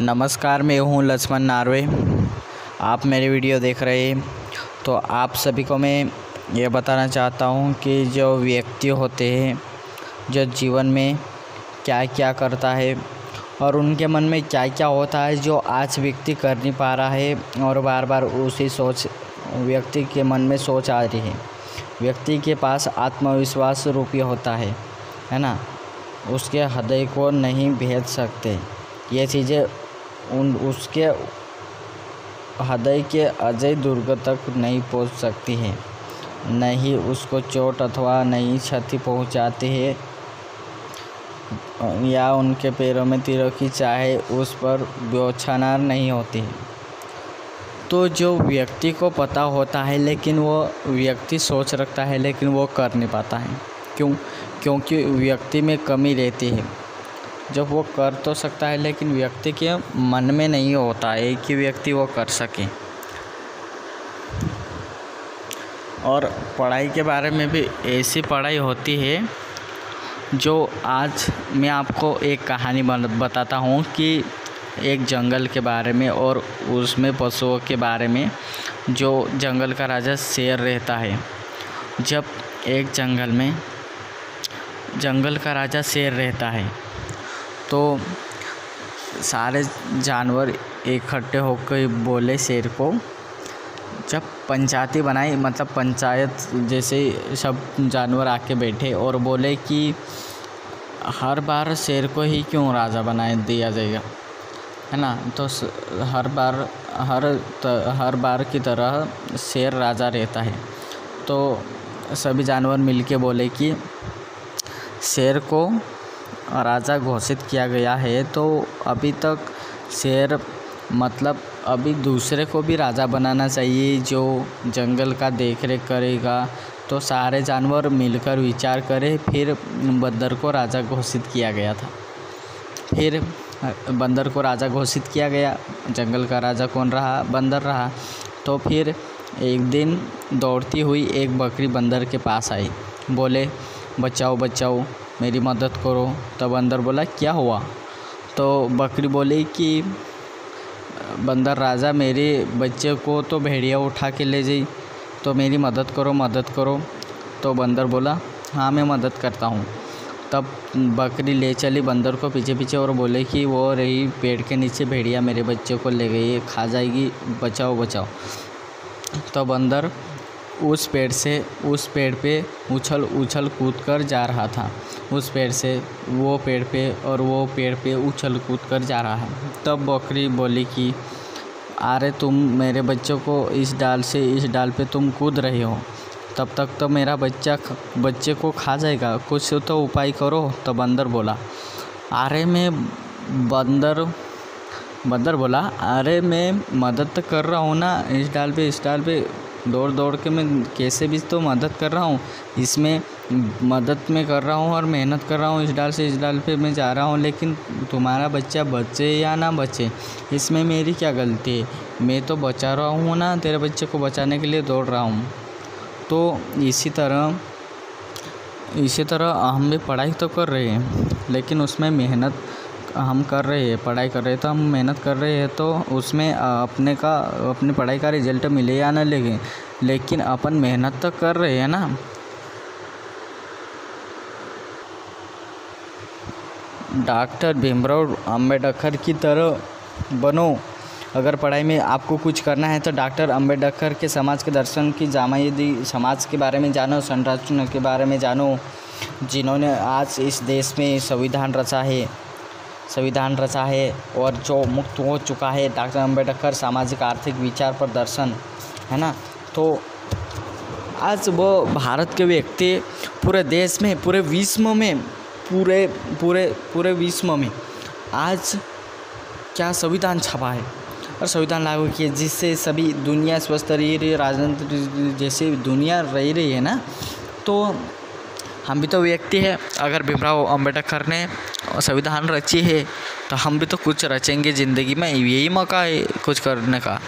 नमस्कार, मैं हूँ लक्ष्मण नार्वे। आप मेरी वीडियो देख रहे हैं। तो आप सभी को मैं ये बताना चाहता हूँ कि जो व्यक्ति होते हैं, जो जीवन में क्या क्या करता है और उनके मन में क्या क्या होता है जो आज व्यक्ति कर नहीं पा रहा है और बार बार उसी सोच व्यक्ति के मन में सोच आ रही है। व्यक्ति के पास आत्मविश्वास रूपी होता है ना, उसके हृदय को नहीं भेद सकते। ये चीज़ें उसके हृदय के अजय दुर्ग तक नहीं पहुंच सकती हैं, नहीं उसको चोट अथवा नई क्षति पहुंचाती है या उनके पैरों में तीरों की चाहे उस पर बौछार नहीं होती है। तो जो व्यक्ति को पता होता है लेकिन वो व्यक्ति सोच रखता है लेकिन वो कर नहीं पाता है। क्योंकि व्यक्ति में कमी रहती है। जब वो कर तो सकता है लेकिन व्यक्ति के मन में नहीं होता है कि व्यक्ति वो कर सके। और पढ़ाई के बारे में भी ऐसी पढ़ाई होती है जो आज मैं आपको एक कहानी बताता हूँ कि एक जंगल के बारे में और उसमें पशुओं के बारे में। जो जंगल का राजा शेर रहता है। जब एक जंगल का राजा शेर रहता है तो सारे जानवर इकट्ठे होकर बोले शेर को, जब पंचायती बनाई, मतलब पंचायत जैसे सब जानवर आके बैठे और बोले कि हर बार शेर को ही क्यों राजा बना दिया जाएगा, है ना। तो हर बार की तरह शेर राजा रहता है। तो सभी जानवर मिलके बोले कि शेर को राजा घोषित किया गया है, तो अभी तक शेर मतलब अभी दूसरे को भी राजा बनाना चाहिए जो जंगल का देख रेख करेगा। तो सारे जानवर मिलकर विचार करें, फिर बंदर को राजा घोषित किया गया था। फिर बंदर को राजा घोषित किया गया। जंगल का राजा कौन रहा? बंदर रहा। तो फिर एक दिन दौड़ती हुई एक बकरी बंदर के पास आई, बोले बचाओ बचाओ, मेरी मदद करो। तो बंदर बोला क्या हुआ? तो बकरी बोली कि बंदर राजा, मेरे बच्चे को तो भेड़िया उठा के ले गई, तो मेरी मदद करो। तो बंदर बोला हाँ मैं मदद करता हूँ। तब बकरी ले चली बंदर को पीछे पीछे और बोले कि वो रही पेड़ के नीचे, भेड़िया मेरे बच्चे को ले गई, खा जाएगी, बचाओ। तो बंदर उस पेड़ पे उछल कूद कर जा रहा था। उस पेड़ से वो पेड़ पे और वो पेड़ पे उछल कूद कर जा रहा है। तब बकरी बोली कि अरे तुम मेरे बच्चों को इस डाल से इस डाल पे तुम कूद रहे हो, तब तक तो मेरा बच्चे को खा जाएगा, कुछ तो उपाय करो। तो बंदर बोला अरे मैं मदद तो कर रहा हूँ ना, इस डाल पे दौड़ के मैं कैसे भी तो मदद कर रहा हूँ। इसमें मदद में कर रहा हूँ और मेहनत कर रहा हूँ, इस डाल से इस डाल पे मैं जा रहा हूँ, लेकिन तुम्हारा बच्चा बचे या ना बचे इसमें मेरी क्या गलती है? मैं तो बचा रहा हूँ ना, तेरे बच्चे को बचाने के लिए दौड़ रहा हूँ। तो इसी तरह हम भी पढ़ाई तो कर रहे हैं लेकिन उसमें मेहनत हम कर रहे हैं, पढ़ाई कर रहे हैं तो हम मेहनत कर रहे हैं, तो उसमें अपनी पढ़ाई का रिजल्ट मिले या ना लगे, लेकिन अपन मेहनत तो कर रहे हैं ना। डॉक्टर भीमराव अंबेडकर की तरह बनो। अगर पढ़ाई में आपको कुछ करना है तो डॉक्टर अंबेडकर के समाज के दर्शन की जामायदी समाज के बारे में जानो, संरचना के बारे में जानो, जिन्होंने आज इस देश में संविधान रचा है और जो मुक्त हो चुका है। डॉक्टर अंबेडकर सामाजिक आर्थिक विचार पर दर्शन, है ना। तो आज वो भारत के व्यक्ति पूरे देश में, पूरे विश्व में आज क्या संविधान छपा है और संविधान लागू किया, जिससे सभी दुनिया स्वस्थ रही है, राजनीति जैसे दुनिया रह रही है ना। तो हम भी तो व्यक्ति है। अगर भीमराव अंबेडकर ने संविधान रची है तो हम भी तो कुछ रचेंगे ज़िंदगी में, यही मौका है कुछ करने का।